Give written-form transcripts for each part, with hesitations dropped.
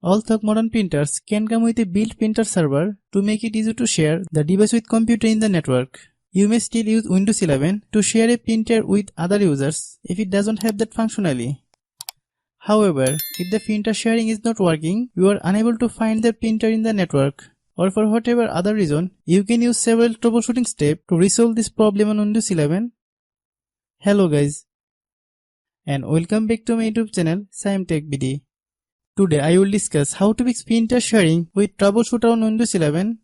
Although modern printers can come with a built printer server to make it easy to share the device with computer in the network. You may still use Windows 11 to share a printer with other users if it doesn't have that functionality. However, if the printer sharing is not working, you are unable to find the printer in the network, or for whatever other reason, you can use several troubleshooting steps to resolve this problem on Windows 11. Hello guys, and welcome back to my YouTube channel Shaem Tech BD. Today I will discuss how to fix printer sharing with Troubleshooter on Windows 11.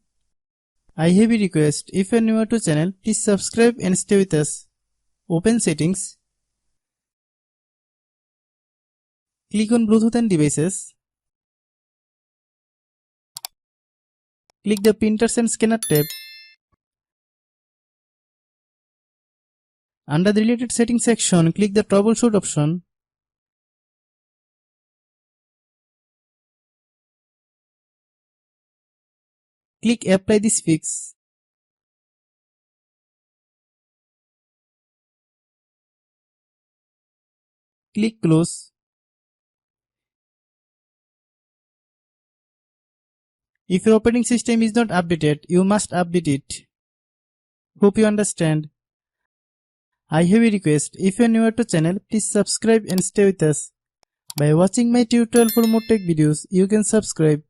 I have a request, if you are new to the channel, please subscribe and stay with us. Open Settings. Click on Bluetooth and Devices. Click the Printers and Scanner tab. Under the Related Settings section, click the Troubleshoot option. Click Apply this fix. Click Close. If your operating system is not updated, you must update it. Hope you understand. I have a request, if you are new to the channel, please subscribe and stay with us. By watching my tutorial for more tech videos, you can subscribe.